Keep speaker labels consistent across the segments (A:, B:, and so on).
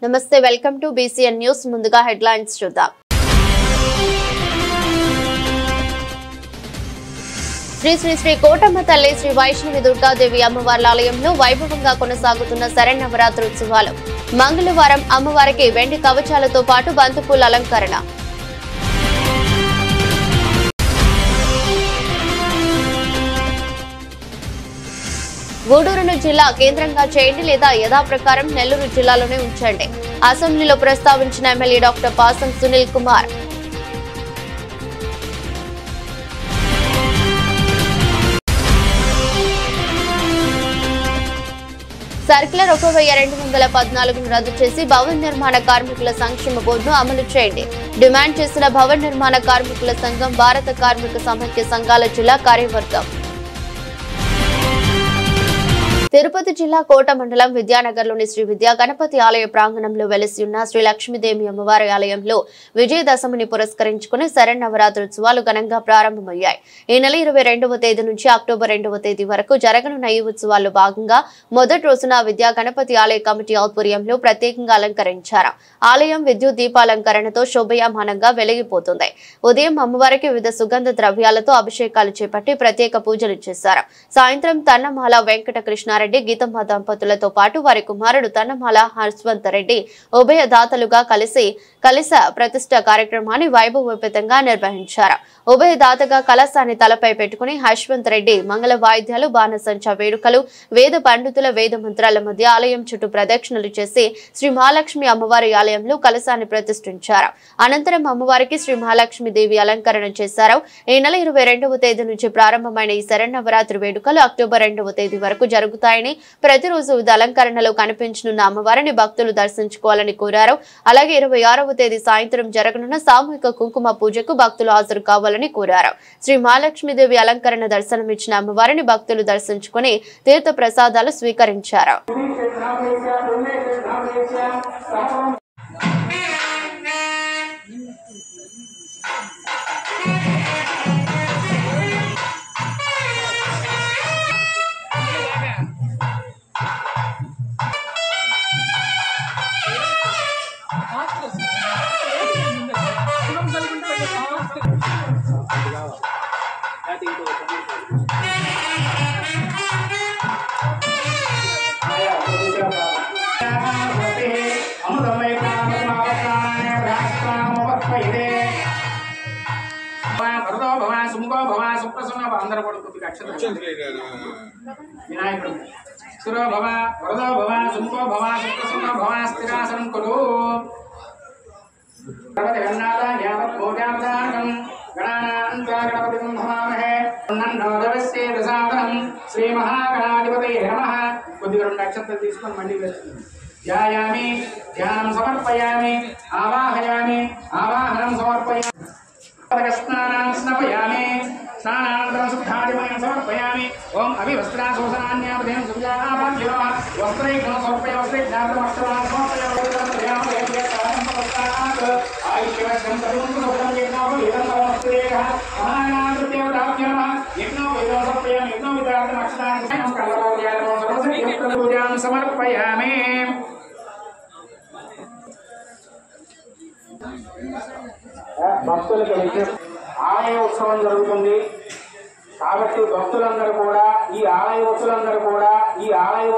A: నమస్తే welcome to BCN news ముందుగా headlines చూద్దాం శ్రీ శ్రీ శ్రీ కోటమ్మ తల్లి శ్రీ వైష్ణవి దుర్గాదేవి అమ్మవార్ల ఆలయంలో వైభవంగా కొనసాగుతున్న శరన్నవరాత్రి ఉత్సవాలు మంగళవారం అమ్మవారికి వెండి కవచాలతో పాటు బంతిపూల అలంకరణ గూడూరును జిల్లా కేంద్రంగా చేయండి లేదా యథాప్రకారం నెల్లూరు జిల్లాలోనే ఉంచండి అసెంబ్లీలో ప్రస్తావించిన ఎమ్మెల్యే డాక్టర్ పాసం సునీల్ కుమార్ సర్క్యులర్ 1214ను రద్దు చేసి భవన నిర్మాణ కార్మికుల సంక్షేమ బోర్డును అమలు చేయండి డిమాండ్ చేసిన భవన నిర్మాణ కార్మికుల సంఘం భారత కార్మిక సమైక్య సంఘాల జిల్లా కార్యవర్గం తిరుపతి జిల్లా కోట మండలం విద్యానగర్లోని శ్రీ విద్యా గణపతి ఆలయ ప్రాంగణంలో వెలిసి ఉన్న శ్రీ లక్ష్మీదేవి అమ్మవారి ఆలయంలో విజయదశమిని పురస్కరించుకుని శరన్నవరాత్రి ఉత్సవాలు ఘనంగా ప్రారంభమయ్యాయి. ఈ నెల 22వ తేదీ నుంచి అక్టోబర్ 2వ తేదీ వరకు జరగనున్న ఈ ఉత్సవాల్లో భాగంగా మొదటి రోజున విద్యా గణపతి ఆలయ కమిటీ ఆధ్వర్యంలో ప్రత్యేకంగా అలంకరించారు. ఆలయం విద్యుత్ దీపాలంకరణతో శోభయామానంగా వెలిగిపోతుంది. ఉదయం అమ్మవారికి వివిధ సుగంధ ద్రవ్యాలతో అభిషేకాలు చేపట్టి ప్రత్యేక పూజలు చేశారు. సాయంత్రం తన్నమాల వెంకట కృష్ణ గీతమ్మ దంపతులతో పాటు వారి కుమారుడు తన్నమాల హర్షవంత్ రెడ్డి ఉభయ దాతలుగా కలశ ప్రతిష్ఠ కార్యక్రమాన్ని వైభవోపేతంగా నిర్వహించారు. ఉభయ దాతగా కలశాన్ని తలపై పెట్టుకుని హర్షవంత్ రెడ్డి మంగళ వాయిద్యాలు బాణసంచ వేడుకలు వేద పండితుల వేద మంత్రాల మధ్య ఆలయం చుట్టూ ప్రదక్షిణలు చేసి శ్రీ మహాలక్ష్మి అమ్మవారి ఆలయంలో కలశాన్ని ప్రతిష్ఠించారు. అనంతరం అమ్మవారికి శ్రీ మహాలక్ష్మి దేవి అలంకరణ చేశారు. ఈ నెల 22వ తేదీ నుంచి ప్రారంభమైన ఈ శరన్నవరాత్రి వేడుకలు అక్టోబర్ 2వ తేదీ వరకు జరుగుతాయని ప్రతిరోజు వివిధ అలంకరణలో కనిపించనున్న అమ్మవారిని భక్తులు దర్శించుకోవాలని కోరారు. అలాగే 26వ తేదీ సాయంత్రం జరగనున్న సామూహిక కుంకుమ పూజకు భక్తులు హాజరు కావాలని కోరారు. శ్రీ మహాలక్ష్మీదేవి అలంకరణ దర్శనమిచ్చిన అమ్మవారిని భక్తులు దర్శించుకుని తీర్థ ప్రసాదాలు స్వీకరించారు.
B: వినాయకుడు సురో భవ వరదో భవ సుముఖో భవ సుప్రసన్న భవ స్థిరాసనం కురు గణపతి గణనాద యావత్ భోజావతారకం గణానాం గణపతిం భవామహే నన్నోదవస్యే దశావనం శ్రీ మహాగణాధిపతయే నమః. కొద్దిగా 2 అక్షంతలు తీసుకొని మళ్ళీ వేస్తుంది. ధ్యాయామి ధ్యానం సమర్పయామి ఆవాహయామి ఆవాహనం సమర్పయామి స్నానాం స్నపయామి స్నానానంతరం శుద్ధాదిమయం సమర్పయామి. ఓం అభివస్త్రాశోసనాన్యాపదేం సుజాభ్యో వస్త్రైకం సమర్పయ వస్త్రైజ్ఞాతం వస్త్రాన్ సమర్పయామి ఆయుష్యవశం తరుణం యజ్ఞో వేదం సమర్పయేక మహానామృతేవతాభ్యో యజ్ఞో వేదం సమర్పయామి యజ్ఞో విదార్థం అక్షతాన్ కల్పవోద్యానం సర్వసంగ పూజాం సమర్పయామి. భక్తులకు ఆలయ ఉత్సవం జరుగుతుంది కాబట్టి భక్తులందరూ కూడా ఈ ఆలయ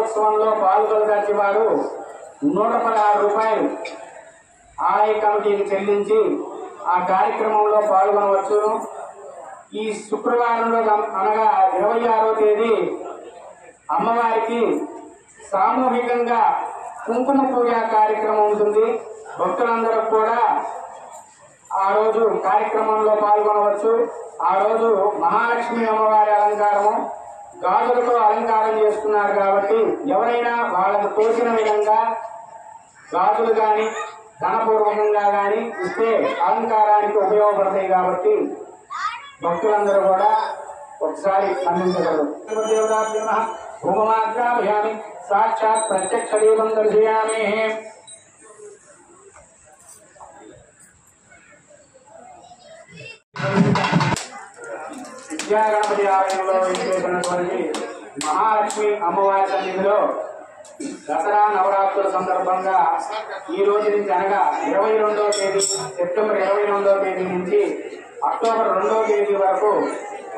B: ఉత్సవంలో పాల్గొనదలిచిన వారు 116 రూపాయలు ఆలయ కమిటీకి చెల్లించి ఆ కార్యక్రమంలో పాల్గొనవచ్చు. ఈ శుక్రవారంలో అనగా 26వ తేదీ అమ్మవారికి సామూహికంగా కుంకుమ పూజ కార్యక్రమం ఉంటుంది. భక్తులందరూ కూడా ఆ రోజు కార్యక్రమంలో పాల్గొనవచ్చు. ఆ రోజు మహాలక్ష్మి అమ్మవారి అలంకారము గాజులతో అలంకారం చేస్తున్నారు కాబట్టి ఎవరైనా వాళ్ళకు తోచిన విధంగా గాజులు కానీ ధనపూర్వకంగా కానీ ఇస్తే అలంకారానికి ఉపయోగపడతాయి కాబట్టి భక్తులందరూ కూడా ఒకసారి అందించగలరు. భూమమాగ్రాభయామి సాక్షాత్ ప్రత్యక్ష దీపం దర్శయామి. విద్యాగణపతి ఆలయంలో విచ్చేసినటువంటి మహాలక్ష్మి అమ్మవారి సన్నిధిలో దసరా నవరాత్రుల సందర్భంగా ఈ రోజు నుంచి అనగా 22వ తేదీ సెప్టెంబర్ 22వ తేదీ నుంచి అక్టోబర్ 2వ తేదీ వరకు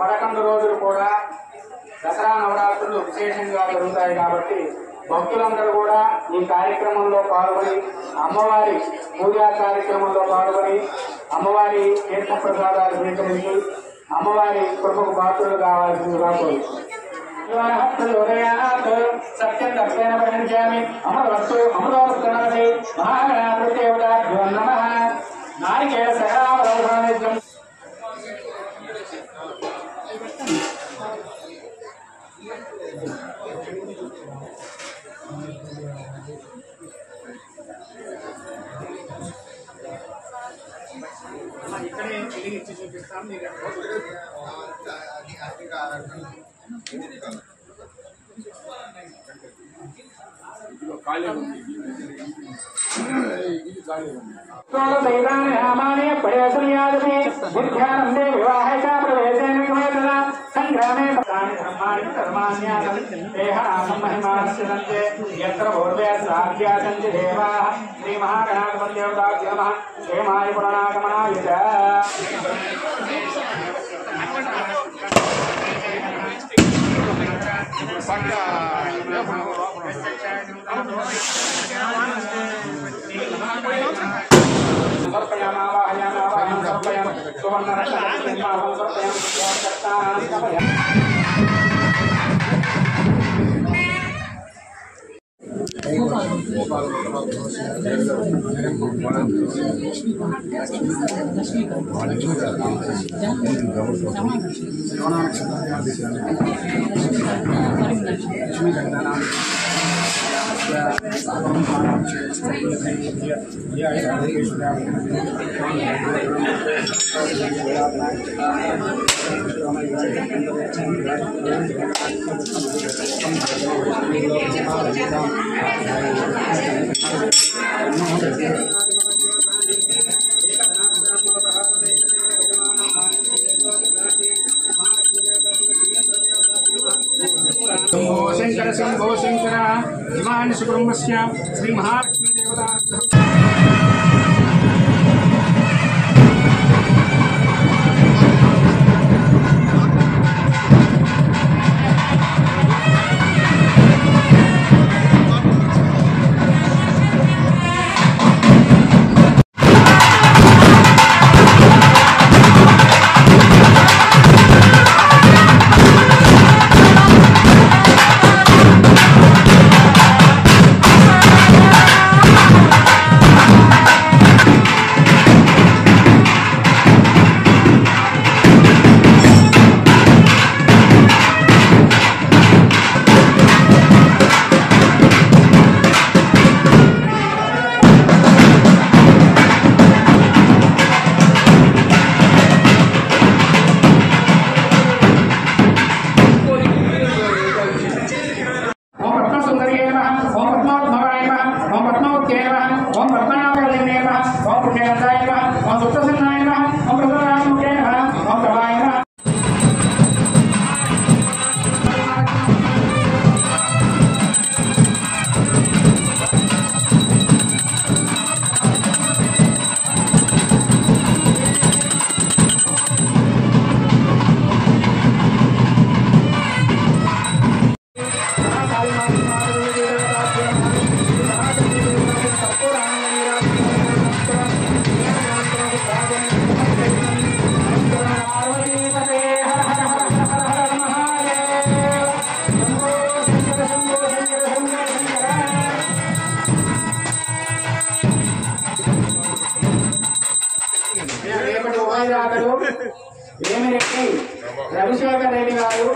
B: 11 రోజులు కూడా దసరా నవరాత్రులు విశేషంగా జరుగుతాయి కాబట్టి భక్తులందరూ కూడా ఈ కార్యక్రమంలో పాల్గొని అమ్మవారి పూజా కార్యక్రమంలో పాల్గొని అమ్మవారి తీర్థ ప్రసాదాలు స్వీకరించి అమ్మవారి కృపకు పాత్రలు కావాల్సిందిగా సత్యం దక్షిణ పరిణించామి అమరవస్తు అమరవస్తున్నది మహాగణాధిపతిదేవతాభ్యో నమః. నారికేళ సకావరౌద్యం ఇక్కడే తిరిగి ఇచ్చి చూపిస్తాం. శ్రీ మహాగణాధిపత్యేవతాభ్యో నమః. క్షేమాయ పురాణాగమనాయ చ. శంకర శంభో శంకర హిమాని సుబ్రహ్మస్య శ్రీ మహాలక్ష్మీ దేవతా. రవిశేఖర్ రెడ్డి గారు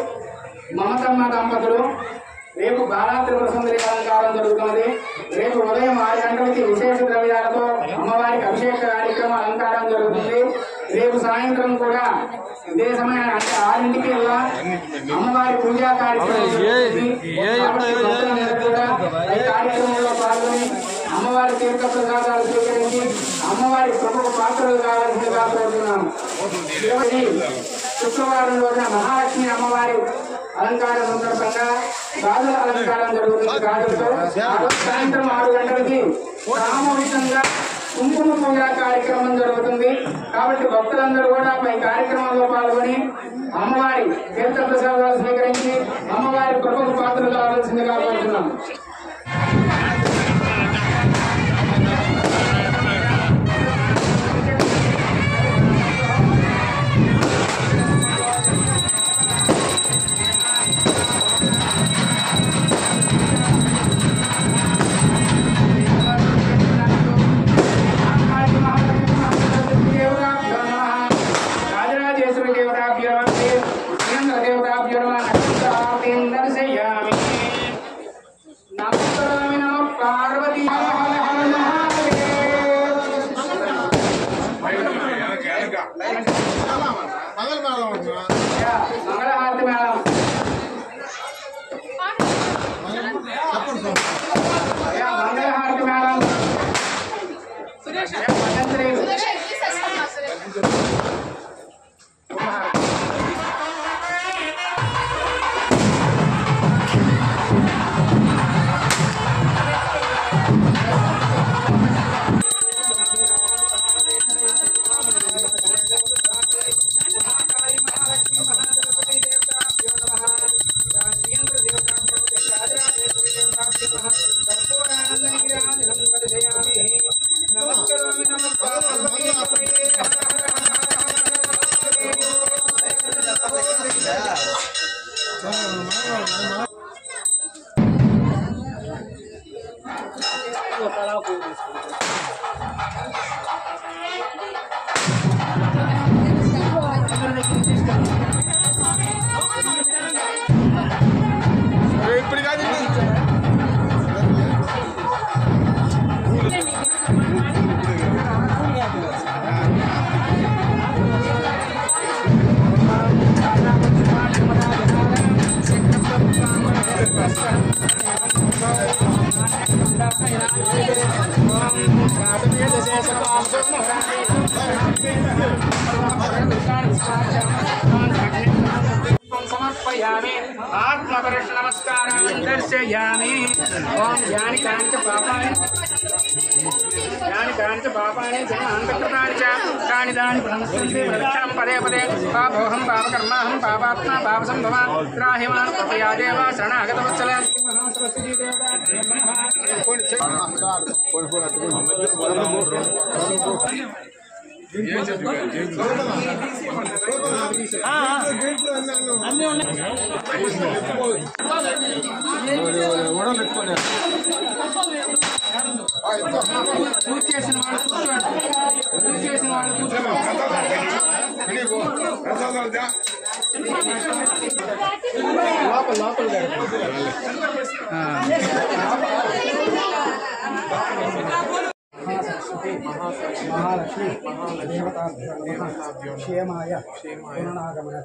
B: మమతమ్మ దంపతులు రేపు బాలా త్రిపుర సుందరి అలంకారం జరుగుతున్నది. రేపు ఉదయం 6 గంటలకి విశేష ద్రవ్యాలతో అమ్మవారికి అభిషేక కార్యక్రమం అలంకారం జరుగుతుంది. రేపు సాయంత్రం కూడా ఇదే సమయాన్ని అంటే 6ంటికి అమ్మవారి పూజా కార్యక్రమం జరుగుతుంది. ఈ కార్యక్రమంలో పాల్గొని అమ్మవారి తీర్థ ప్రసాదాలు స్వీకరించి అమ్మవారి ప్రముఖ పాత్రలు కావాల్సిందిగా కోరుతున్నాము. శుక్రవారం రోజున మహాలక్ష్మి అమ్మవారి అలంకారం సందర్భంగా గాజుల అలంకారం జరుగుతుంది. గాజులతో సాయంత్రం 6 గంటలకి సామూహికంగా కుంకుమ పూజ కార్యక్రమం జరుగుతుంది. కాబట్టి భక్తులందరూ కూడా ఈ కార్యక్రమంలో పాల్గొని అమ్మవారి తీర్థ ప్రసాదాలు స్వీకరించి అమ్మవారి ప్రముఖ పాత్రలు కావాల్సిందిగా కోరుతున్నాం. మంగళహారతి మేళం మంగళహారతి మేళం समर्पयामि आत्मपरिश नमस्कारान् दर्शयामि ओम यानि कानि च पापानि जन्मान्तकृतानि च तानि तानि प्रणश्यन्ति प्रदक्षिणं पदे पदे पापोऽहं पापकर्माहं पापात्मा पापसम्भवान् त्राहिमान् कृपया देव शरणागतवत्सल महालक्ष्मी देवताभ्यो क्षेमाय पूर्णागमन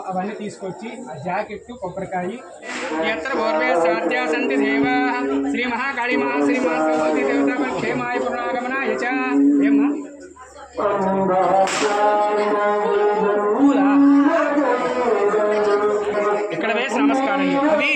B: అవన్నీ తీసుకొచ్చి ఆ జాకెట్ కొబ్బరికాయ यत्र भोर्वे साध्या सन्ति देवाः श्री महाकाली महा श्री महासरस्वती देवता क्षेमाय पूर्णागमनाय च ఇక్కడ వేసి నమస్కారం అది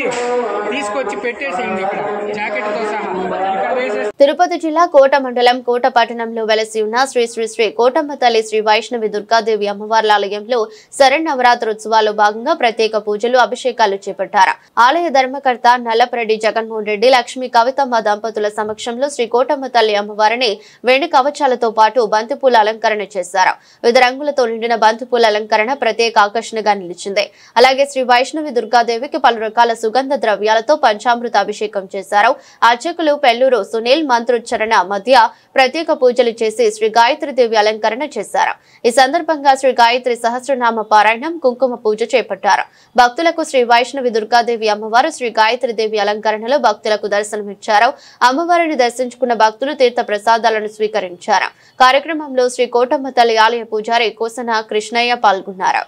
B: తీసుకొచ్చి పెట్టేసేయండి ఇక్కడ జాకెట్ తో సహా ఇక్కడ వేసే
A: తిరుపతి జిల్లా కోట మండలం కోట పట్టణంలో వెలసి ఉన్న శ్రీ శ్రీ శ్రీ కోటమ్మ తల్లి శ్రీ వైష్ణవి దుర్గాదేవి అమ్మవార్ల ఆలయంలో శరన్నవరాత్రోత్సవాల్లో భాగంగా ప్రత్యేక పూజలు అభిషేకాలు చేపట్టారు. ఆలయ ధర్మకర్త నల్లపరెడ్డి జగన్మోహన్ రెడ్డి లక్ష్మీ కవితమ్మ దంపతుల సమక్షంలో శ్రీ కోటమ్మ తల్లి అమ్మవారిని వెండి కవచాలతో పాటు బంతిపూల అలంకరణ చేశారు. వివిధ రంగులతో నిండిన బంతిపూల అలంకరణ ప్రత్యేక ఆకర్షణగా నిలిచింది. అలాగే శ్రీ వైష్ణవి దుర్గాదేవికి పలు రకాల సుగంధ ద్రవ్యాలతో పంచామృత అభిషేకం చేశారు. అర్చకులు పెళ్లూరు సునీల్ మంత్రోచ్చరణ మధ్య ప్రత్యేక పూజలు చేసి శ్రీ గాయత్రీదేవి అలంకరణ చేశారు. ఈ సందర్భంగా శ్రీ గాయత్రి సహస్రనామ పారాయణం కుంకుమ పూజ చేపట్టారు. భక్తులకు శ్రీ వైష్ణవి దుర్గాదేవి అమ్మవారు శ్రీ గాయత్రీదేవి అలంకరణలో భక్తులకు దర్శనమిచ్చారు. అమ్మవారిని దర్శించుకున్న భక్తులు తీర్థ ప్రసాదాలను స్వీకరించారు. కార్యక్రమంలో శ్రీ కోటమ్మ తల్లి ఆలయ పూజారి కోసన కృష్ణయ్య పాల్గొన్నారు.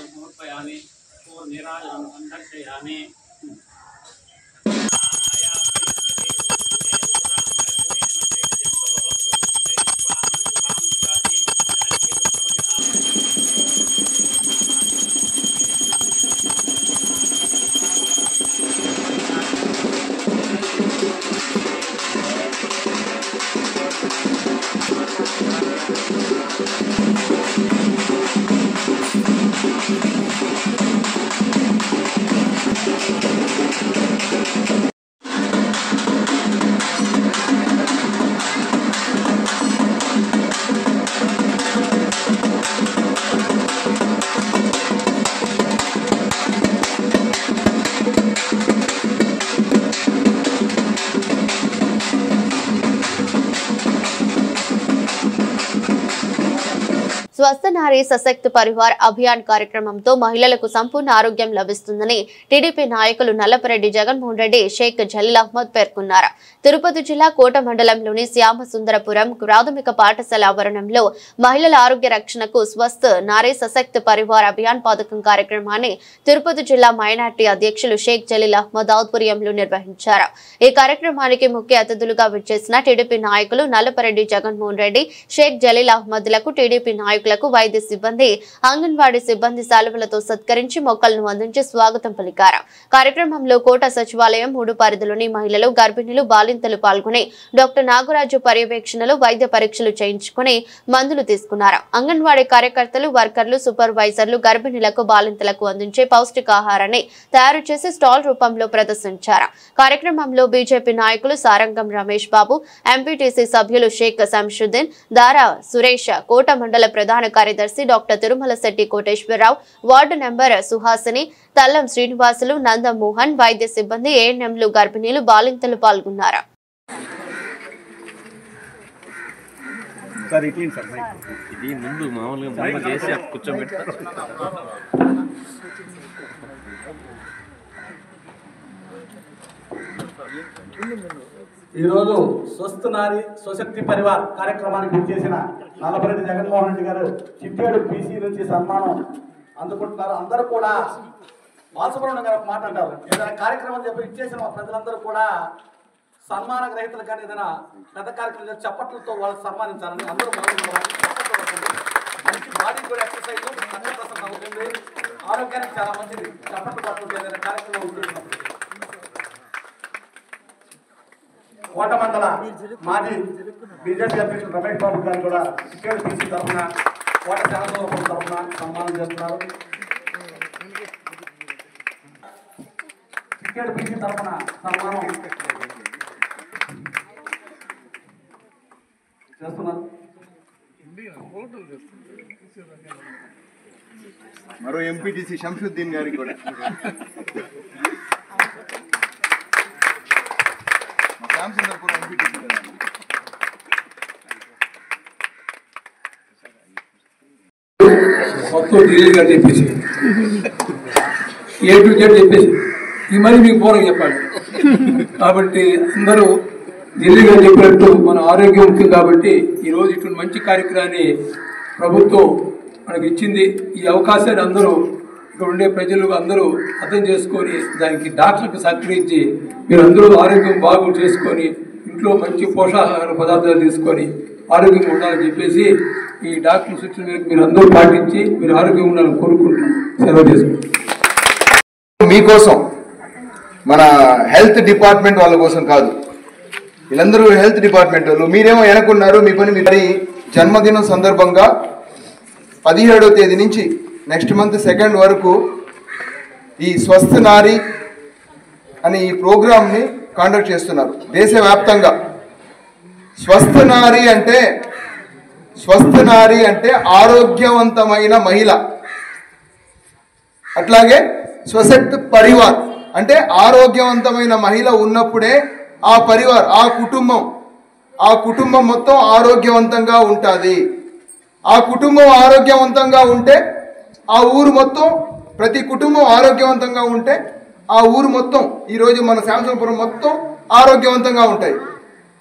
C: समर्पयामि नीराजनं संदर्शयामि
A: స్వస్థ నారీ సశక్త పరివార్ అభియాన్ కార్యక్రమంతో మహిళలకు సంపూర్ణ ఆరోగ్యం లభిస్తుందని టీడీపీ నాయకులు నల్లపరెడ్డి జగన్మోహన్ రెడ్డి, షేక్ జలీల్ అహ్మద్ పేర్కొన్నారు. తిరుపతి జిల్లా కోట మండలంలోని శ్యామసుందరపురం ప్రాథమిక పాఠశాల ఆవరణంలో మహిళల ఆరోగ్య రక్షణకు స్వస్థ నారీ సశక్త పరివార్ అభియాన్ పథకం కార్యక్రమాన్ని తిరుపతి జిల్లా మైనార్టీ అధ్యక్షులు షేక్ జలీల్ అహ్మద్ ఆధ్వర్యంలో నిర్వహించారు. ఈ కార్యక్రమానికి ముఖ్య అతిథులుగా విచ్చేసిన టీడీపీ నాయకులు నల్లపరెడ్డి జగన్మోహన్ రెడ్డి, షేక్ జలీల్ అహ్మద్లకు టీడీపీ నాయకులు వైద్య సిబ్బంది, అంగన్వాడీ సిబ్బంది శాలువలతో సత్కరించి మొక్కలను అందించి స్వాగతం పలికారు. కార్యక్రమంలో కోట సచివాలయం 3 పరిధిలోని మహిళలు, గర్భిణులు, బాలింతలు పాల్గొని డాక్టర్ నాగరాజు పర్యవేక్షణలో వైద్య పరీక్షలు చేయించుకుని మందులు తీసుకున్నారు. అంగన్వాడీ కార్యకర్తలు, వర్కర్లు, సూపర్వైజర్లు గర్భిణులకు, బాలింతలకు అందించే పౌష్టికాహారాన్ని తయారు చేసి స్టాల్ రూపంలో ప్రదర్శించారు. కార్యక్రమంలో బీజేపీ నాయకులు సారంగం రమేష్ బాబు, ఎంపీటీసీ సభ్యులు షేక్ శంషుద్దీన్, దారా సురేష్, కోట మండల ప్రధాన కార్యదర్శి doctor Tirumala Shetty Koteswararao, ward number Suhasini, Tallam Srinivasulu, Nandamohan, వైద్య సిబ్బంది, ఏఎన్ఎంలు, గర్భిణీలు, బాలింతలు పాల్గొన్నారు.
D: ఈరోజు స్వస్థ నారీ స్వశక్తి పరివార్ కార్యక్రమానికి విచ్చేసిన నల్లపరెడ్డి జగన్మోహన్ రెడ్డి గారు చిట్టేడు పీసీ నుంచి సన్మానం అందుకుంటున్నారు. అందరూ కూడా బాలసుబ్రహ్మణ్యం గారు ఒక మాట అంటారు, ఏదైనా కార్యక్రమం చెప్పి ఇచ్చేసిన మా ప్రజలందరూ కూడా సన్మాన గ్రహీతలు కానీ ఏదైనా పెద్ద కార్యక్రమం చప్పట్లతో వాళ్ళకి సన్మానించాలని అందరూ మంచి బాడీ కూడా ఎక్సర్సైజ్ అవుతుంది, ఆరోగ్యానికి చాలా మంచిది. చప్పట్లు పట్టుకుంటే ఏదైనా కార్యక్రమం ఉంటుంది. కోట మండల మాజీ బీజేపీ అధ్యక్షులు రమేష్ బాబు గారు కూడా చిట్టేడు పీసీ తరఫున, కోట శాసనసభ తరఫున సన్మానం చేస్తున్నారు. చిట్టేడు పీసీ తరఫున సన్మానం చేస్తున్నారు.
E: మరో ఎంపీటీసీ శంషుద్దీన్ గారికి కూడా శ్యామసుందరపురం ఎంపీటీసీ
F: మొత్తం డీలర్గా చెప్పేసి A to Z చెప్పేసి ఈ మరి మీకు పూర్వం చెప్పాలి. కాబట్టి అందరూ ఢిల్లీగా చెప్పినట్టు మన ఆరోగ్యం ముఖ్యం. కాబట్టి ఈరోజు ఇటువంటి మంచి కార్యక్రమాన్ని ప్రభుత్వం మనకి ఇచ్చింది. ఈ అవకాశాన్ని అందరూ ఇక్కడ ఉండే ప్రజలు అందరూ అర్థం చేసుకొని దానికి డాక్టర్కి సహకరించి మీరు అందరూ ఆరోగ్యం బాగు చేసుకొని ఇంట్లో మంచి పోషకాహార పదార్థాలు తీసుకొని ఆరోగ్యంగా ఉండాలని చెప్పేసి ఈ డాక్టర్ సూచన మేరకు మీరు అందరూ పాటించి మీరు ఆరోగ్యంగా ఉండాలని కోరుకుంటున్నాం. సెలవు చేసుకుంటాం.
E: మీకోసం, మన హెల్త్ డిపార్ట్మెంట్ వాళ్ళ కోసం కాదు, వీళ్ళందరూ హెల్త్ డిపార్ట్మెంట్ వాళ్ళు. మీరేమో వెనకున్నారు, మీ పని మీ జన్మదినం సందర్భంగా 17వ తేదీ నుంచి నెక్స్ట్ మంత్ 2 వరకు ఈ స్వస్థ నారీ అని ఈ ప్రోగ్రామ్ని కండక్ట్ చేస్తున్నారు దేశవ్యాప్తంగా. స్వస్థ నారీ అంటే ఆరోగ్యవంతమైన మహిళ. అట్లాగే స్వశక్తి పరివార్ అంటే ఆరోగ్యవంతమైన మహిళ ఉన్నప్పుడే ఆ పరివార్, ఆ కుటుంబం మొత్తం ఆరోగ్యవంతంగా ఉంటుంది. ఆ కుటుంబం ఆరోగ్యవంతంగా ఉంటే ఆ ఊరు మొత్తం, ప్రతి కుటుంబం ఆరోగ్యవంతంగా ఉంటే ఆ ఊరు మొత్తం, ఈరోజు మన శ్యామసుందరపురం మొత్తం ఆరోగ్యవంతంగా ఉంటాయి.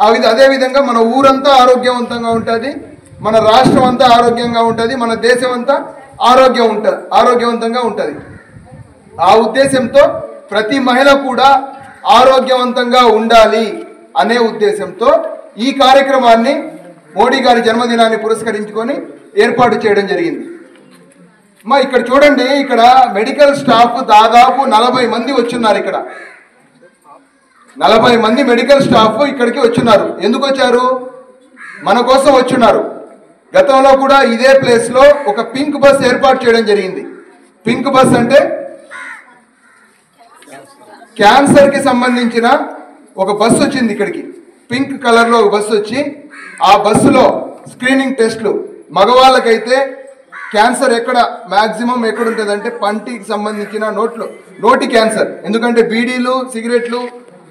E: అదేవిధంగా మన ఊరంతా ఆరోగ్యవంతంగా ఉంటుంది, మన రాష్ట్రం అంతా ఆరోగ్యంగా ఉంటుంది, మన దేశం అంతా ఆరోగ్యవంతంగా ఉంటుంది. ఆ ఉద్దేశంతో ప్రతి మహిళ కూడా ఆరోగ్యవంతంగా ఉండాలి అనే ఉద్దేశంతో ఈ కార్యక్రమాన్ని మోడీ గారి జన్మదినాన్ని పురస్కరించుకొని ఏర్పాటు చేయడం జరిగింది. ఇక్కడ చూడండి, ఇక్కడ మెడికల్ స్టాఫ్ దాదాపు 40 మంది వచ్చున్నారు. ఇక్కడ 40 మంది మెడికల్ స్టాఫ్ ఇక్కడికి వచ్చున్నారు. ఎందుకు వచ్చారు? మన కోసం వచ్చున్నారు. గతంలో కూడా ఇదే ప్లేస్లో ఒక పింక్ బస్ ఏర్పాటు చేయడం జరిగింది. పింక్ బస్ అంటే క్యాన్సర్కి సంబంధించిన ఒక బస్సు వచ్చింది ఇక్కడికి. పింక్ కలర్లో ఒక బస్సు వచ్చి ఆ బస్సులో స్క్రీనింగ్ టెస్ట్లు, మగవాళ్ళకైతే క్యాన్సర్ మ్యాక్సిమం ఎక్కడ ఉంటుందంటే పంటికి సంబంధించిన నోటి క్యాన్సర్. ఎందుకంటే బీడీలు, సిగరెట్లు,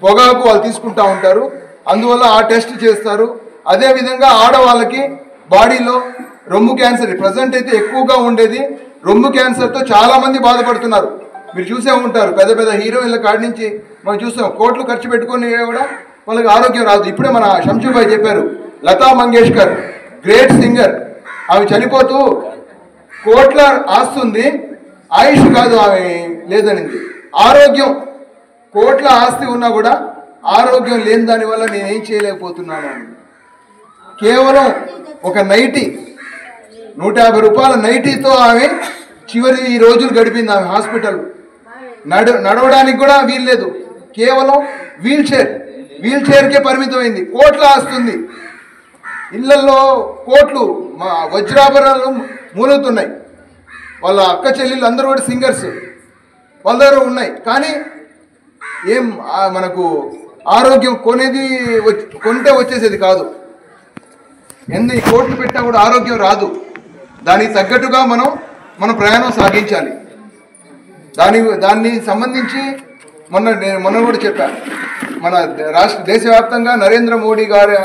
E: పొగాకు వాళ్ళు తీసుకుంటూ ఉంటారు, అందువల్ల ఆ టెస్ట్ చేస్తారు. అదేవిధంగా ఆడవాళ్ళకి బాడీలో రొమ్ము క్యాన్సర్ ప్రజెంట్ అయితే ఎక్కువగా ఉండేది. రొమ్ము క్యాన్సర్తో చాలామంది బాధపడుతున్నారు. మీరు చూసే ఉంటారు, పెద్ద పెద్ద హీరోయిన్ల కాడి నుంచి మనం చూస్తాం, కోట్లు ఖర్చు పెట్టుకొని కూడా వాళ్ళకి ఆరోగ్యం రాదు. ఇప్పుడే మన శంషుభాయ్ చెప్పారు, లతా మంగేష్కర్ గ్రేట్ సింగర్, ఆమె చనిపోతూ కోట్ల ఆస్తుంది, ఆయుష్ కాదు ఆమె లేదనింది. ఆరోగ్యం, కోట్ల ఆస్తి ఉన్నా కూడా ఆరోగ్యం లేని దానివల్ల నేనేం చేయలేకపోతున్నాను. కేవలం ఒక నైటీ, 150 రూపాయల నైటీతో ఆమె చివరి రోజులు గడిపింది. ఆమె హాస్పిటల్ నడవడానికి కూడా వీల్లేదు, కేవలం వీల్ చైర్కే పరిమితమైంది. కోట్ల ఆస్తుంది, ఇళ్లలో కోట్లు వజ్రాభరణాలు మూలుగుతున్నాయి. వాళ్ళ అక్క చెల్లెళ్ళు అందరూ కూడా సింగర్స్, వాళ్ళ దగ్గర ఉన్నాయి. కానీ ఏం మనకు ఆరోగ్యం కొంటే వచ్చేసేది కాదు. ఎన్ని కోట్లు పెట్టినా కూడా ఆరోగ్యం రాదు. దానికి తగ్గట్టుగా మనం ప్రయాణం సాగించాలి. దాన్ని సంబంధించి మొన్న కూడా చెప్పాను, మన దేశవ్యాప్తంగా నరేంద్ర మోడీ గారి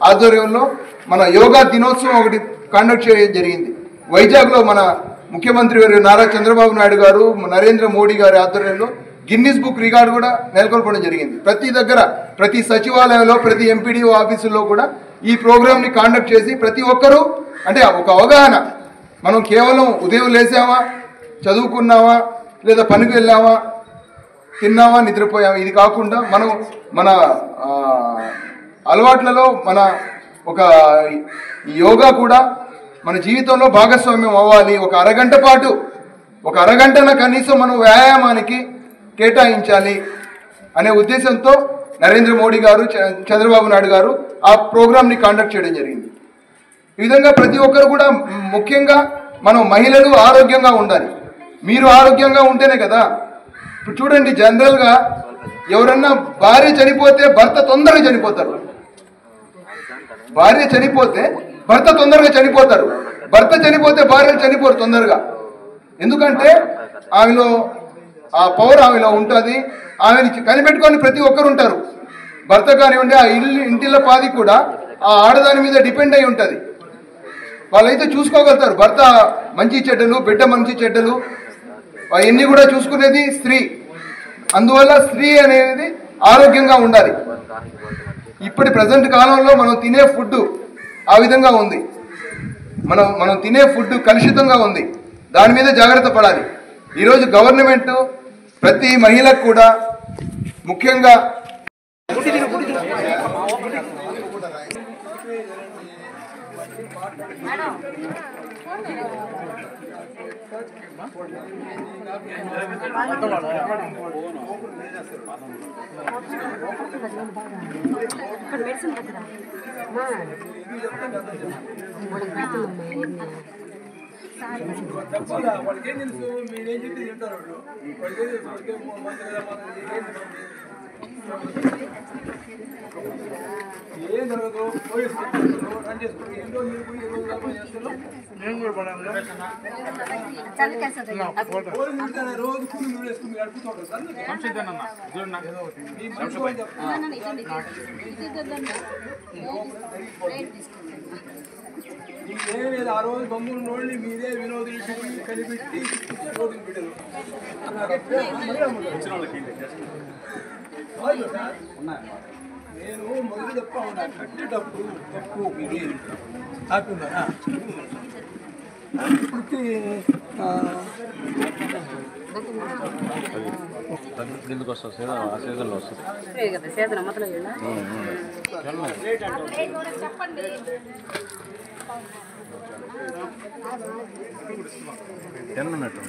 E: ఆధ్వర్యంలో మన యోగా దినోత్సవం ఒకటి కండక్ట్ చేయడం జరిగింది. వైజాగ్లో మన ముఖ్యమంత్రి గారు నారా చంద్రబాబు నాయుడు గారు, నరేంద్ర మోడీ గారి ఆధ్వర్యంలో గిన్నిస్ బుక్ రికార్డు కూడా నెలకొల్పడం జరిగింది. ప్రతి దగ్గర, ప్రతి సచివాలయంలో, ప్రతి ఎంపీడీఓ ఆఫీసుల్లో కూడా ఈ ప్రోగ్రామ్ని కండక్ట్ చేసి ప్రతి ఒక్కరూ అంటే ఒక అవగాహన, మనం కేవలం ఉదయం లేసామా, చదువుకున్నామా, లేదా పనికి వెళ్ళామా, తిన్నామా, నిద్రపోయామా, ఇది కాకుండా మన అలవాట్లలో ఒక యోగా కూడా మన జీవితంలో భాగస్వామ్యం అవ్వాలి. ఒక అరగంటన కనీసం మనం వ్యాయామానికి కేటాయించాలి అనే ఉద్దేశంతో నరేంద్ర మోడీ గారు, చంద్రబాబు నాయుడు గారు ఆ ప్రోగ్రామ్ని కండక్ట్ చేయడం జరిగింది. ఈ విధంగా ప్రతి ఒక్కరు కూడా, ముఖ్యంగా మనం మహిళలు ఆరోగ్యంగా ఉండాలి. మీరు ఆరోగ్యంగా ఉంటేనే కదా. ఇప్పుడు చూడండి, జనరల్గా ఎవరన్నా భార్య చనిపోతే భర్త తొందరగా చనిపోతారు, భార్య చనిపోతే భర్త తొందరగా చనిపోతారు, భర్త చనిపోతే భార్యలు చనిపోరు తొందరగా. ఎందుకంటే ఆమెలో ఆ పవర్ ఆమెలో ఉంటుంది. ఆమెని కనిపెట్టుకొని ప్రతి ఒక్కరు ఉంటారు. భర్త కానివ్వండి, ఆ ఇంటిలో పాది కూడా ఆ ఆడదాని మీద డిపెండ్ అయి ఉంటుంది. వాళ్ళైతే చూసుకోగలుగుతారు. భర్త మంచి చెడ్డలు, బిడ్డ మంచి చెడ్డలు అవన్నీ కూడా చూసుకునేది స్త్రీ. అందువల్ల స్త్రీ అనేది ఆరోగ్యంగా ఉండాలి. ఇప్పటి ప్రజెంట్ కాలంలో మనం తినే ఫుడ్ ఆ విధంగా ఉంది. మనం తినే ఫుడ్ కలుషితంగా ఉంది. దాని మీద జాగ్రత్త పడాలి. ఈరోజు గవర్నమెంట్ ప్రతి మహిళకు కూడా ముఖ్యంగా
F: ఆ రోజు బొమ్మలు నోళ్ళని మీరే వినోదులు కలిపెట్టి రోడ్డు పెట్టారు. నేను మొదలు చెప్తా ఉన్నా కట్టేటప్పుడు తప్పు ఇది ఆపున్నారా ఇప్పటికి
G: ఎందుకు వస్తుంది ఆ సీజన్లో వస్తుంది తిన్నట్టు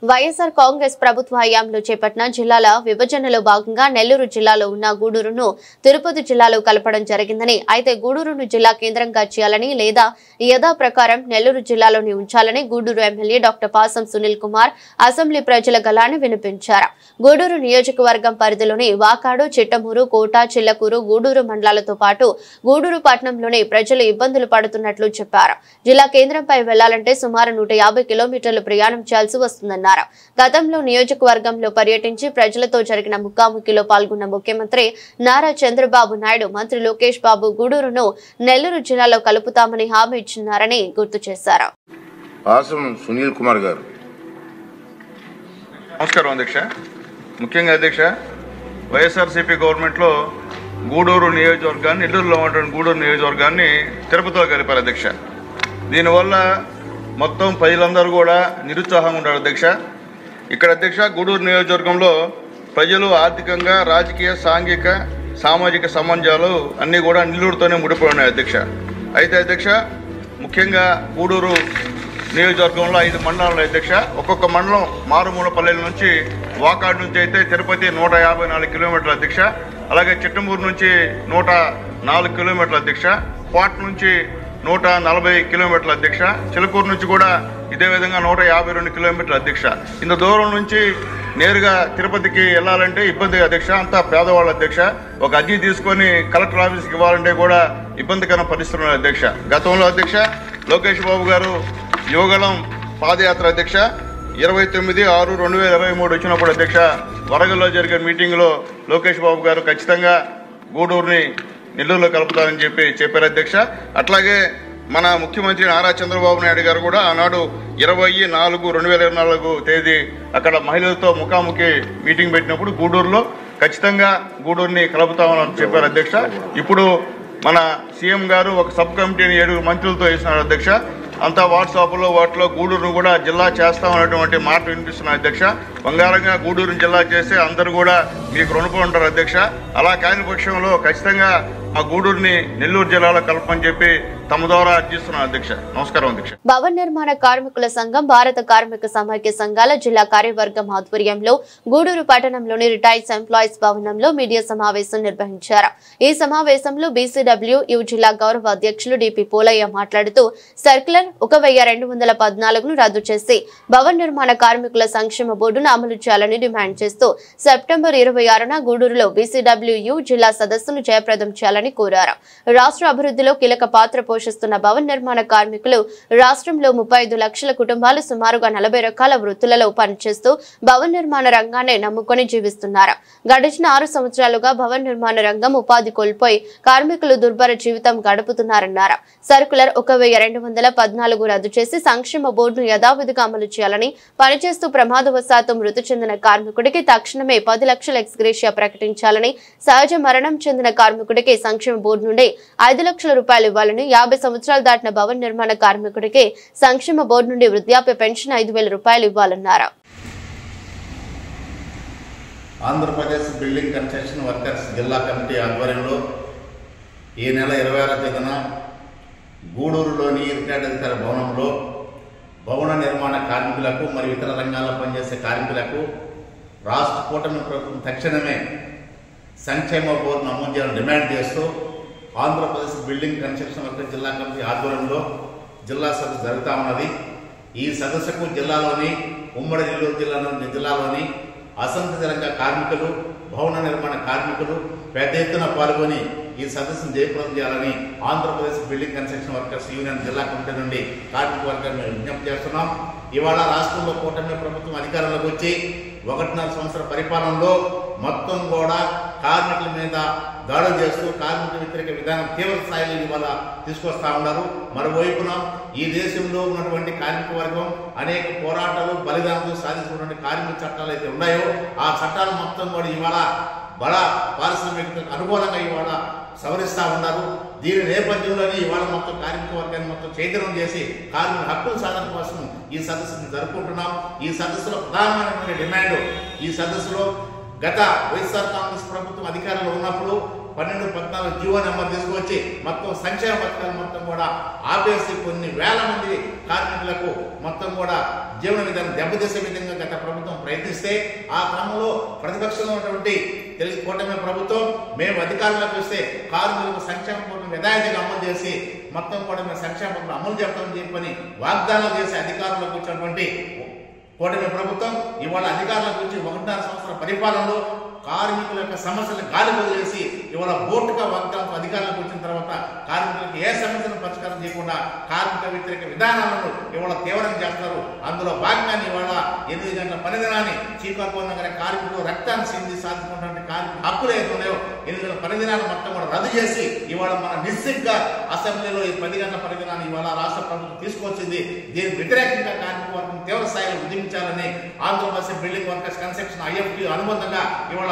A: వైఎస్ఆర్ కాంగ్రెస్ ప్రభుత్వ హయాంలో చేపట్టిన జిల్లాల విభజనలో భాగంగా నెల్లూరు జిల్లాలో ఉన్న గూడూరును తిరుపతి జిల్లాలో కలపడం జరిగిందని, అయితే గూడూరును జిల్లా కేంద్రంగా చేయాలని లేదా యథాప్రకారం నెల్లూరు జిల్లాలోని ఉంచాలని గూడూరు ఎమ్మెల్యే డాక్టర్ పాసం సునీల్ కుమార్ అసెంబ్లీ ప్రజల గళాన్ని వినిపించారు. గూడూరు నియోజకవర్గం పరిధిలోని వాకాడు, చిట్టమూరు, కోట, చిల్లకూరు, గూడూరు మండలాలతో పాటు గూడూరు పట్టణంలోని ప్రజలు ఇబ్బందులు పడుతున్నట్లు చెప్పారు. జిల్లా కేంద్రంపై వెళ్లాలంటే సుమారు 150 కిలోమీటర్లు ప్రయాణం చేయాల్సి వస్తుందన్నారు. గతంలో నియోజకవర్గంలో పర్యటించి ప్రజలతో జరిగిన ముఖాముఖిలో పాల్గొన్న ముఖ్యమంత్రి నారా చంద్రబాబు నాయుడు మంత్రి లోకేష్ బాబు గూడూరును నెల్లూరు జిల్లాలో కలుపుతామని హామీ ఇచ్చినారని గుర్తు చేశారు.
H: పాసం సునీల్ కుమార్ గారు.
I: నమస్కారం అధ్యక్ష. ముఖ్యంగా అధ్యక్ష, వైఎస్ఆర్సీపీ గవర్నమెంట్లో గూడూరు నియోజకవర్గాన్ని, నెల్లూరులో ఉన్నటువంటి గూడూరు నియోజకవర్గాన్ని తిరుపతిలో కలిపారు అధ్యక్ష. దీనివల్ల మొత్తం ప్రజలందరూ కూడా నిరుత్సాహంగా ఉంటారు అధ్యక్ష. ఇక్కడ అధ్యక్ష గూడూరు నియోజకవర్గంలో ప్రజలు ఆర్థికంగా, రాజకీయ, సాంఘిక, సామాజిక సంబంధాలు అన్నీ కూడా నెల్లూరుతోనే ముడిపడి ఉన్నాయి అధ్యక్ష. అయితే అధ్యక్ష ముఖ్యంగా గూడూరు నియోజకవర్గంలో 5 మండలాలు అధ్యక్ష. ఒక్కొక్క మండలం మారుమూల పల్లెల నుంచి వాకాడు నుంచి అయితే తిరుపతి 154 కిలోమీటర్ల అధ్యక్ష. అలాగే చిట్టమూరు నుంచి 104 కిలోమీటర్ల అధ్యక్ష. కోట నుంచి 140 కిలోమీటర్ల అధ్యక్ష. చిలకూరు నుంచి కూడా ఇదే విధంగా 152 కిలోమీటర్ల అధ్యక్ష. ఇంత దూరం నుంచి నేరుగా తిరుపతికి వెళ్ళాలంటే ఇబ్బంది అధ్యక్ష. అంతా పేదవాళ్ళ అధ్యక్ష. ఒక అర్జీ తీసుకొని కలెక్టర్ ఆఫీస్కి ఇవ్వాలంటే కూడా ఇబ్బందికర పరిస్థితులు అధ్యక్ష. గతంలో అధ్యక్ష లోకేష్ బాబు గారు యువగళం పాదయాత్ర అధ్యక్ష 29/6/2023 వచ్చినప్పుడు అధ్యక్ష వరంగల్లో జరిగిన మీటింగ్లో లోకేష్ బాబు గారు ఖచ్చితంగా గూడూరుని నెల్లూరులో కలుపుతారని చెప్పారు అధ్యక్ష. అట్లాగే మన ముఖ్యమంత్రి నారా చంద్రబాబు నాయుడు గారు కూడా ఆనాడు 20/4/2024 తేదీ అక్కడ మహిళలతో ముఖాముఖి మీటింగ్ పెట్టినప్పుడు గూడూరులో ఖచ్చితంగా గూడూరుని కలుపుతామని చెప్పారు అధ్యక్ష. ఇప్పుడు మన సీఎం గారు ఒక సబ్ కమిటీని 7 మంత్రులతో వేసినారు అధ్యక్ష. అంతా వాట్సాప్లో వాటిలో గూడూరును కూడా జిల్లా చేస్తామనేటువంటి మాట వినిపిస్తున్నారు అధ్యక్ష. బంగారంగా గూడూరుని జిల్లా చేస్తే అందరూ కూడా మీకు రుణపడి ఉంటారు అధ్యక్ష. అలా కాని పక్షంలో ఖచ్చితంగా మా గూడూరుని నెల్లూరు జిల్లాలో కలపని చెప్పి తమ ద్వారా అర్జిస్తున్నాను అధ్యక్ష. నమస్కారం అధ్యక్ష.
A: భవన నిర్మాణ కార్మికుల సంఘం, భారత కార్మిక సమైక్య సంఘాల జిల్లా కార్యవర్గం ఆధ్వర్యంలో గూడూరు పట్టణంలోని రిటైర్స్ ఎంప్లాయీస్ భవనంలో మీడియా సమావేశం నిర్వహించారు. ఈ సమావేశంలో BCWU జిల్లా గౌరవ అధ్యక్షులు డిపి పోలయ్య మాట్లాడుతూ సర్క్యులర్ 1214ను రద్దు చేసి భవన నిర్మాణ కార్మికుల సంక్షేమ బోర్డును అమలు చేయాలని డిమాండ్ చేస్తూ సెప్టెంబర్ 26న గూడూరులో BCWU జిల్లా సదస్సును జయప్రదం చేయాలని కోరారు. రాష్ట్ర అభివృద్ధిలో కీలక పాత్ర పోషిస్తున్న భవన నిర్మాణ కార్మికులు రాష్ట్రంలో 35 లక్షల కుటుంబాలు సుమారుగా 40 రకాల వృత్తులలో పనిచేస్తూ భవన నిర్మాణ రంగాన్ని నమ్ముకొని జీవిస్తున్నారు. గడిచిన 6 సంవత్సరాలుగా భవన నిర్మాణ రంగం ఉపాధి కోల్పోయి కార్మికులు దుర్భర జీవితం గడుపుతున్నారన్నారు. సర్కులర్ 1214 రద్దు చేసి సంక్షేమ బోర్డును యథావిధిగా అమలు చేయాలని, పనిచేస్తూ ప్రమాదవశాత్తు మృతి చెందిన కార్మికుడికి తక్షణమే 10 లక్షల ఎక్స్గ్రేషియా ప్రకటించాలని, సహజ మరణం చెందిన కార్మికుడికి సంక్షేమ బోర్డు నుండి 5 లక్షల రూపాయలు ఇవ్వాలని, 50 సంవత్సరాలు దాటిన భవన నిర్మాణ కార్మికుడికి సంక్షేమ బోర్డు నుండి వృద్ధాప్య పెన్షన్ 5,000 రూపాయలు ఇవ్వాలన్నారు.
H: ఆంధ్రప్రదేశ్ బిల్డింగ్ కన్స్ట్రక్షన్ వర్కర్స్ జిల్లా కమిటీ ఆధ్వర్యంలో ఈ నెల 26వ తేదీన గూడూరులోని రిటైర్డ్ అధికారి భవనంలో భవన నిర్మాణ కార్మికులకు మరియు ఇతర రంగాల్లో పనిచేసే కార్మికులకు రాష్ట్ర కూటమి ప్రభుత్వం తక్షణమే సంక్షేమ బోర్డును అమలు చేయాలని డిమాండ్ చేస్తూ ఆంధ్రప్రదేశ్ బిల్డింగ్ కన్స్ట్రక్షన్ వర్కర్స్ జిల్లా కమిటీ ఆధ్వర్యంలో జిల్లా సదస్సు జరుగుతూ ఉన్నది. ఈ సదస్సుకు జిల్లాలోని ఉమ్మడి నెల్లూరు జిల్లాలోని అసంఘటిత రంగ కార్మికులు, భవన నిర్మాణ కార్మికులు పెద్ద ఎత్తున పాల్గొని ఈ సదస్సును జయప్రదం చేయాలని Andhra Pradesh building construction workers union జిల్లా కమిటీ నుండి కార్మిక వర్గాన్ని విజ్ఞప్తి చేస్తున్నాం. ఇవాళ రాష్ట్రంలో కూటమి ప్రభుత్వం అధికారంలోకి వచ్చి 1.5 సంవత్సర పరిపాలనలో మొత్తం కూడా కార్మికుల మీద దాడులు చేస్తూ కార్మిక వ్యతిరేక విధానం తీవ్ర స్థాయిలో ఇవాళ తీసుకొస్తా ఉన్నారు. మరోవైపున ఈ దేశంలో ఉన్నటువంటి కార్మిక వర్గం అనేక పోరాటాలు బలిదానాలు సాధించినటువంటి కార్మిక చట్టాలు అయితే ఉన్నాయో ఆ చట్టాలు మొత్తం కూడా ఇవాళ బడా పారిశ్రామిక అనుకూలంగా ఇవాళ సవరిస్తూ ఉన్నారు. దీని నేపథ్యంలోనే ఇవాళ మొత్తం కార్మిక వర్గాన్ని మొత్తం చైతన్యం చేసి కార్మిక హక్కుల సాధన కోసం ఈ సదస్సును జరుపుకుంటున్నాం. ఈ సదస్సులో ప్రధానమైనటువంటి డిమాండ్, ఈ సదస్సులో గత వైఎస్ఆర్ కాంగ్రెస్ ప్రభుత్వం అధికారంలో ఉన్నప్పుడు 12-14 జీవో నెంబర్ తీసుకొచ్చి మొత్తం సంక్షేమ పథకాలు మొత్తం కూడా ఆపేసి కొన్ని వేల మంది కార్మికులకు మొత్తం కూడా జీవన విధానం దెబ్బతీసే విధంగా గత ప్రభుత్వం ప్రయత్నిస్తే ఆ క్రమంలో ప్రతిపక్షంలో ఉన్నటువంటి తెలుగు కూటమి ప్రభుత్వం మేము అధికారంలోకి వస్తే కార్మికులకు సంక్షేమ పథకం యథావిధిగా అమలు చేసి మొత్తం కూడా మేము సంక్షేమ పథకం అమలు చేస్తామని చెప్పని వాగ్దానాలు చేసి అధికారంలోకి వచ్చినటువంటి కూటమి ప్రభుత్వం ఇవాళ అధికారంలోకి వచ్చి 1.5 సంవత్సరాల పరిపాలనలో కార్మికుల యొక్క సమస్యలను గాలి వదిలేసి ఇవాళ బోర్డుగా వాగ్దానంతో అధికారంలోకి వచ్చిన తర్వాత కార్మికులకు ఏ సమస్యను పరిష్కారం చేయకుండా కార్మిక వ్యతిరేక విధానాలను ఇవాళ తీవ్రంగా చేస్తారు. అందులో భాగంగానే ఇవాళ 8 గంటల పని దినాన్ని చీకాకుళంగా కార్మికులు రక్తాన్ని సింది సాధించుకున్నటువంటి కార్మిక హక్కులు ఏదో ఉన్నాయో 8 గంటల పని దినాన్ని మొత్తం కూడా రద్దు చేసి ఇవాళ మన నిశ్చితంగా అసెంబ్లీలో ఈ 10 గంటల పని దినాన్ని ఇవాళ రాష్ట్ర ప్రభుత్వం తీసుకొచ్చింది. దీనికి వ్యతిరేకంగా కార్మిక వర్గం తీవ్ర స్థాయిలో ఉద్యమించాలని Andhra Pradesh building workers construction IFT అనుబంధంగా ఇవాళ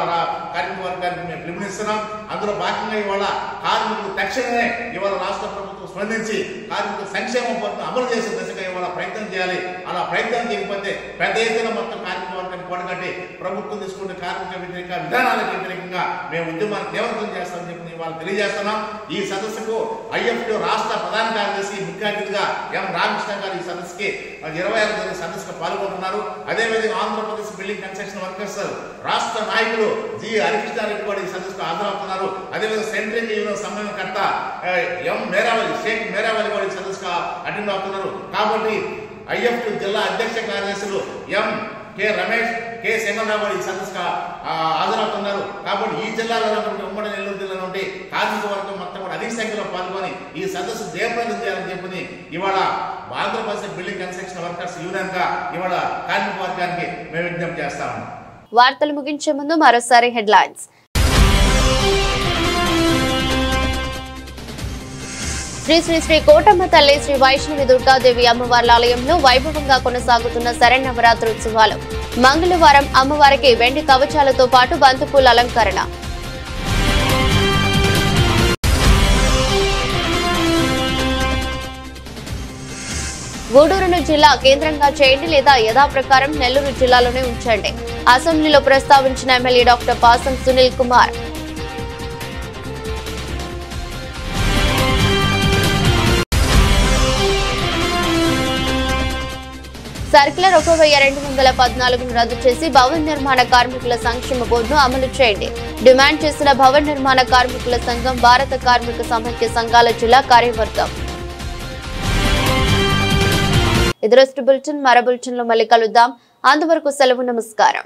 H: కార్మిక వర్గానికి మేము పిలుపునిస్తున్నాం. అందులో భాగంగా ఇవాళ కార్మికులు తక్షణమే ఇవాళ రాష్ట్ర ప్రభుత్వం స్పందించి కార్మికుల సంక్షేమ పథకం అమలు చేసే దిశగా ఇవాళ ప్రయత్నం చేయాలి. అలా ప్రయత్నం చేయకపోతే పెద్ద ఎత్తున మొత్తం కార్మిక వర్గాన్ని కూడగట్టి ప్రభుత్వం తీసుకునే కార్మిక వ్యతిరేక విధానాలకు వ్యతిరేకంగా మేము ఉద్యమాన్ని తీవ్రతం చేస్తామని చెప్పి ఇవాళ తెలియజేస్తున్నాం. ఈ సదస్సుకు IFT రాష్ట్ర ప్రధాన కార్యదర్శి ముఖ్య అతిథిగా M. రామకృష్ణ గారు ఈ సదస్సుకి 26వ సదస్సుకు పాల్గొంటున్నారు. అదేవిధంగా ఆంధ్రప్రదేశ్ బిల్డింగ్ కన్స్ట్రక్షన్ వర్కర్స్ రాష్ట్ర నాయకులు G. హరికృష్ణారెడ్డి కూడా ఈ సదస్సుకు హాజరవుతున్నారు. అదేవిధంగా సెంట్రల్ యూనియన్ సమన్వయకర్త M. మేరావలి షేక్ మేరావలి కూడా ఈ సదస్సుకు అటెండ్ అవుతున్నారు. కాబట్టి IFT జిల్లా అధ్యక్ష కార్యదర్శులు M. K. Ramesh, K. Singarao ఈ సదస్సుకు హాజరవుతున్నారు. కాబట్టి ఈ జిల్లాలో ఉన్నటువంటి ఉమ్మడి నెల్లూరు జిల్లా నుండి కార్మిక వర్గం మొత్తం కూడా అధిక సంఖ్యలో పాల్గొని ఈ సదస్సు జయప్రదం చేయాలని చెప్పి ఇవాళ Andhra Pradesh building construction workers union గా ఇవాళ కార్మిక వర్గానికి మేము విజ్ఞప్తి చేస్తాము.
A: వార్తలు ముగించే ముందు మరోసారి హెడ్లైన్స్. శ్రీ శ్రీ శ్రీ కోటమ్మ తల్లి శ్రీ వైష్ణవి దుర్గాదేవి అమ్మవార్ల ఆలయంలో వైభవంగా కొనసాగుతున్న శరన్నవరాత్రి ఉత్సవాలు. మంగళవారం అమ్మవారికి వెండి కవచాలతో పాటు బంతిపూల అలంకరణ. గూడూరును జిల్లా కేంద్రంగా చేయండి లేదా యథాప్రకారం నెల్లూరు జిల్లాలోనే ఉంచండి. అసెంబ్లీలో ప్రస్తావించిన ఎమ్మెల్యే డాక్టర్ పాసం సునీల్ కుమార్. సర్క్యులర్ 1214ను రద్దు చేసి భవన నిర్మాణ కార్మికుల సంక్షేమ బోర్డును అమలు చేయండి. డిమాండ్ చేసిన భవన నిర్మాణ కార్మికుల సంఘం భారత కార్మిక సమైక్య సంఘాల జిల్లా కార్యవర్గం. ఇదరస్ట్ బులెటిన్ మరో బులెటిన్ లో మళ్ళీ కలుద్దాం. అంతవరకు సెలవు. నమస్కారం.